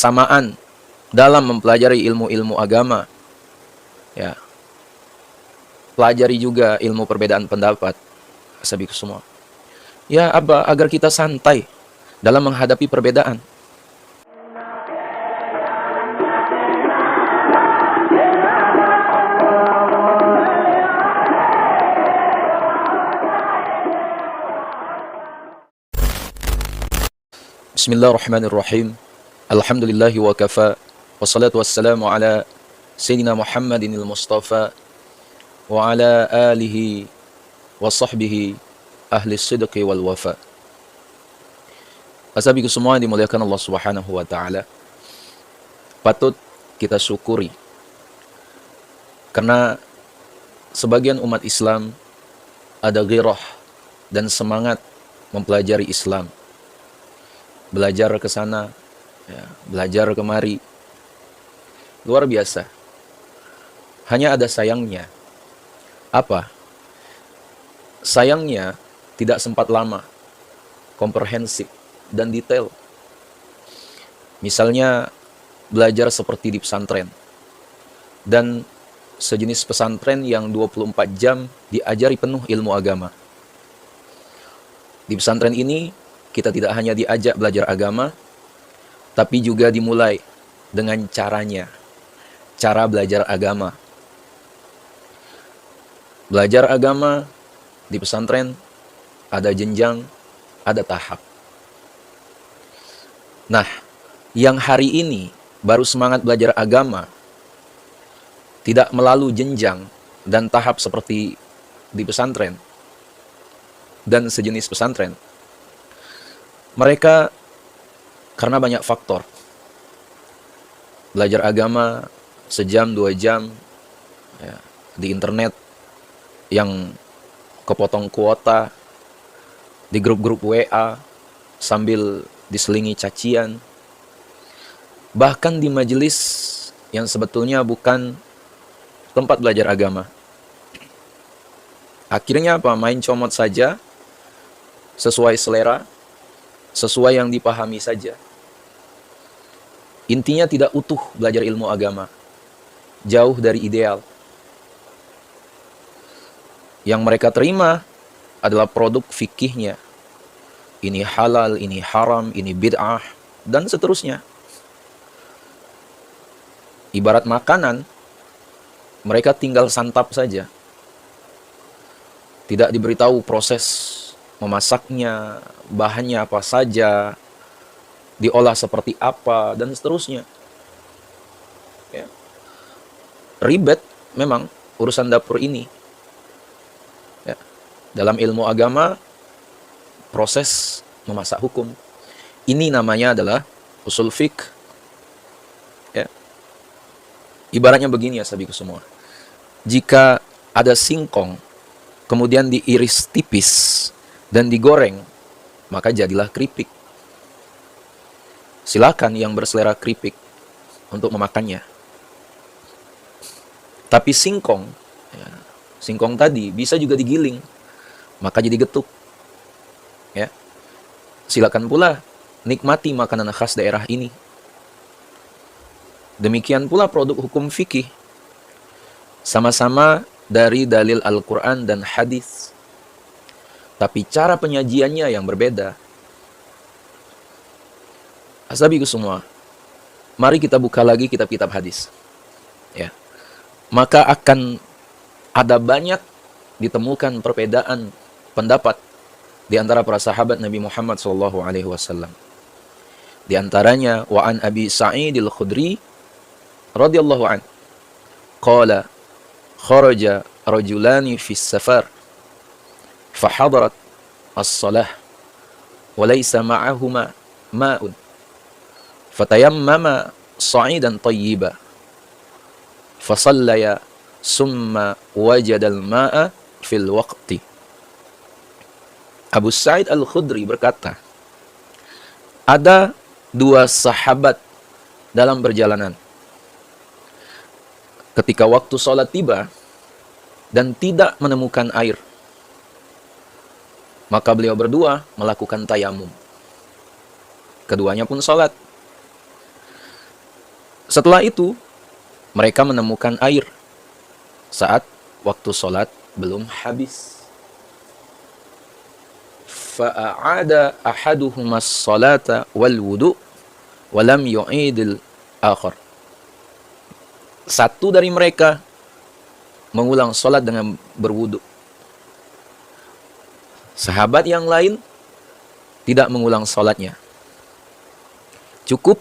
kesamaan dalam mempelajari ilmu-ilmu agama. Ya, pelajari juga ilmu perbedaan pendapat, sahabatku semua. Ya, agar kita santai dalam menghadapi perbedaan. Bismillahirrahmanirrahim. Alhamdulillahi wa kafa. Wassalatu wassalamu ala Sayyidina Muhammadinil Mustafa wa ala alihi wa sahbihi ahli sidqi wal wafa. Ashabiku semua yang dimuliakan Allah Subhanahu wa taala. Patut kita syukuri karena sebagian umat Islam ada ghirah dan semangat mempelajari Islam. Belajar ke sana, ya, belajar kemari. Luar biasa. Hanya ada sayangnya. Apa? Sayangnya tidak sempat lama, komprehensif, dan detail. Misalnya belajar seperti di pesantren. Dan sejenis pesantren yang 24 jam diajari penuh ilmu agama. Di pesantren ini kita tidak hanya diajak belajar agama, tapi juga dimulai dengan caranya. Cara belajar agama. Belajar agama di pesantren ada jenjang, ada tahap. Nah, yang hari ini baru semangat belajar agama, tidak melalui jenjang dan tahap seperti di pesantren dan sejenis pesantren. Mereka karena banyak faktor. Belajar agama sejam, 2 jam ya, di internet yang kepotong kuota, di grup-grup WA sambil diselingi cacian. Bahkan di majelis yang sebetulnya bukan tempat belajar agama. Akhirnya apa? Main comot saja sesuai selera, sesuai yang dipahami saja. Intinya tidak utuh belajar ilmu agama. Jauh dari ideal. Yang mereka terima adalah produk fikihnya. Ini halal, ini haram, ini bid'ah, dan seterusnya. Ibarat makanan, mereka tinggal santap saja. Tidak diberitahu proses memasaknya, bahannya apa saja, diolah seperti apa, dan seterusnya. Ya. Ribet memang urusan dapur ini. Ya. Dalam ilmu agama, proses memasak hukum. Ini namanya adalah usul fiqh. Ya. Ibaratnya begini ya sahabatku semua. Jika ada singkong, kemudian diiris tipis, dan digoreng, maka jadilah keripik. Silakan yang berselera keripik untuk memakannya. Tapi singkong, ya, singkong tadi bisa juga digiling, maka jadi getuk. Ya. Silakan pula nikmati makanan khas daerah ini. Demikian pula produk hukum fikih. Sama-sama dari dalil Al-Quran dan hadis. Tapi cara penyajiannya yang berbeda. Ashabiku semua, mari kita buka lagi kitab-kitab hadis. Ya. Maka akan ada banyak ditemukan perbedaan pendapat di antara para sahabat Nabi Muhammad SAW. Di antaranya wa an Abi Sa'id al-Khudri radhiyallahu an qala kharaja rajulani fi safar فحضرت الصلاة وليس معهما ماء فتيمم صعيدا طيبا فصليا ثم وجد الماء في الوقت. Abu Sa'id al-Khudri berkata, ada 2 sahabat dalam perjalanan. Ketika waktu sholat tiba dan tidak menemukan air, maka beliau berdua melakukan tayamum. Keduanya pun sholat. Setelah itu, mereka menemukan air saat waktu sholat belum habis. Fa'a'ada ahaduhumas salata wal wudu' walam yu'idil akhar. Satu dari mereka mengulang sholat dengan berwudu. Sahabat yang lain tidak mengulang sholatnya. Cukup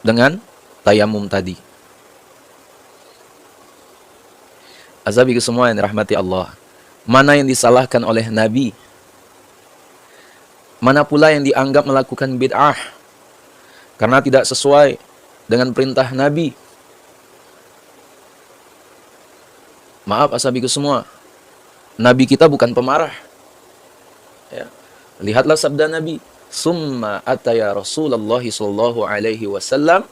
dengan tayamum tadi. Azabiku semua yang dirahmati Allah. Mana yang disalahkan oleh Nabi? Mana pula yang dianggap melakukan bid'ah karena tidak sesuai dengan perintah Nabi? Maaf asabiku semua, Nabi kita bukan pemarah. Ya. Lihatlah sabda Nabi, summa ataya Rasulullah sallallahu alaihi wasallam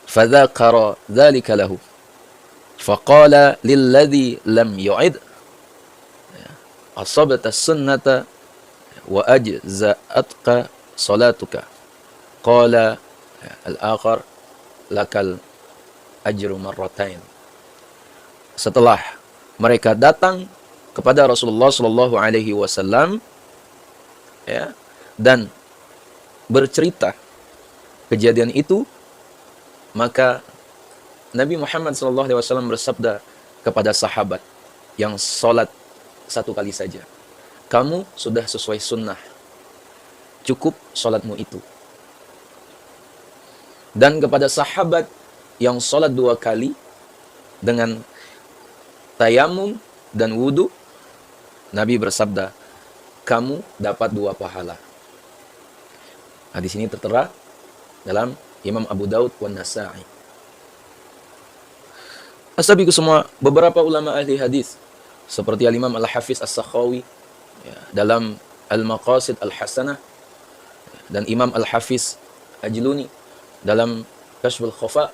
fadzakara dzalika lahu faqala lilladzi lam yu'id asabta sunnata wa ajza'atka salatuka qala al-akhar lakal ajru marratain. Setelah mereka datang kepada Rasulullah sallallahu alaihi wasallam, ya, dan bercerita kejadian itu, maka Nabi Muhammad sallallahu alaihi wasallam bersabda kepada sahabat yang sholat satu kali saja, kamu sudah sesuai sunnah, cukup sholatmu itu. Dan kepada sahabat yang sholat 2 kali dengan tayamum dan wudu, Nabi bersabda, kamu dapat 2 pahala. Nah, di sini tertera dalam Imam Abu Daud wan Nasa'i. Asabiku semua, beberapa ulama ahli hadis seperti Al-Imam Al-Hafiz As-Sakhawi, ya, dalam Al-Maqasid Al-Hasanah, dan Imam Al-Hafiz Ajluni dalam Kashful Khafa,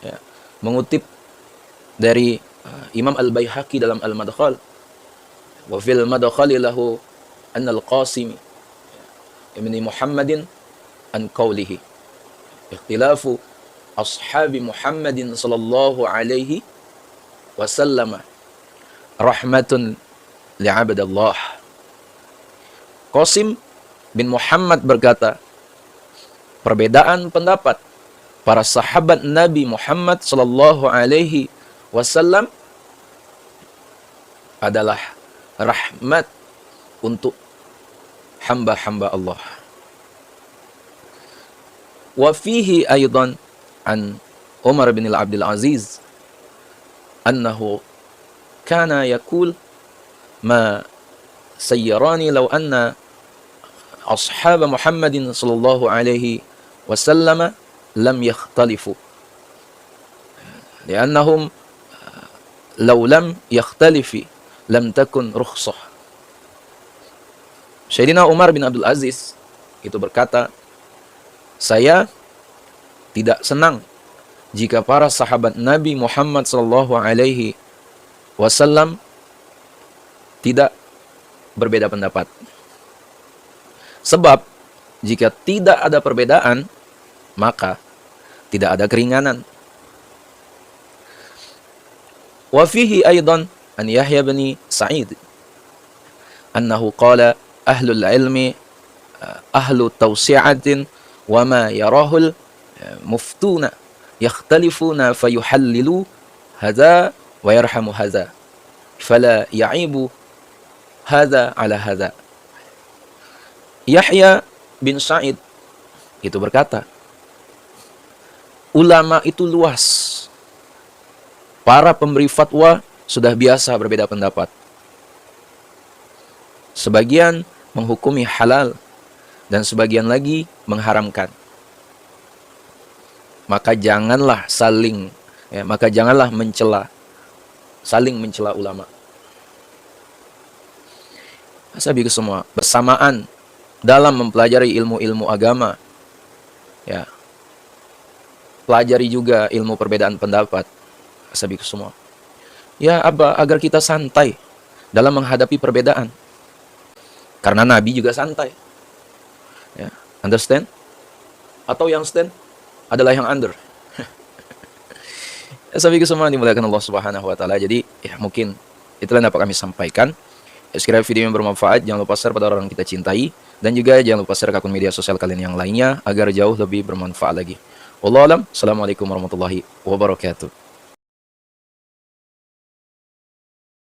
ya, mengutip dari Imam Al-Baihaqi dalam Al-Madkhal, wa fil madkhali lahu anna al-Qasim ibn Muhammadin an qawlihi ikhtilafu ashabi Muhammadin sallallahu alaihi wasallam rahmatun li'abdillah. Qasim bin Muhammad berkata, perbedaan pendapat para sahabat Nabi Muhammad sallallahu alaihi wasallam adalah rahmat untuk hamba-hamba Allah. Wa fihi aidan an Umar bin Abdul Aziz annahu kana yaqul ma sayyarani law anna ashab Muhammadin sallallahu alaihi wasallam lam yakhtalifu li'annahum law lam yakhtalifi lam takun rukhsah. Sayyidina Umar bin Abdul Aziz itu berkata, saya tidak senang jika para sahabat Nabi Muhammad sallallahu alaihi wasallam tidak berbeda pendapat. Sebab jika tidak ada perbedaan, maka tidak ada keringanan. Wa fihi aidan an Yahya bin Sa'id annahu qala ahlul ilmi ahlu tawsi'atin wa ma yarahul muftuna yakhtalifuna fayuhallilu hadha wa yarhamu hadha fala ya'ibu hadha ala hadha. Yahya bin Sa'id itu berkata, ulama itu luas, para pemberi fatwa sudah biasa berbeda pendapat. Sebagian menghukumi halal dan sebagian lagi mengharamkan. Maka janganlah saling mencela ulama. Sahabatku semua, bersamaan dalam mempelajari ilmu-ilmu agama, ya, pelajari juga ilmu perbedaan pendapat. Sahabatku semua, ya, agar kita santai dalam menghadapi perbedaan. Karena Nabi juga santai. Ya, understand? Atau yang stand? adalah yang under. Sabi ko semua dimuliakan Allah Subhanahu wa taala. Jadi ya mungkin itulah yang dapat kami sampaikan. Sekiranya video yang bermanfaat, jangan lupa share pada orang yang kita cintai, dan juga jangan lupa share ke akun media sosial kalian yang lainnya agar jauh lebih bermanfaat lagi. Wallahu alam. Assalamualaikum warahmatullahi wabarakatuh.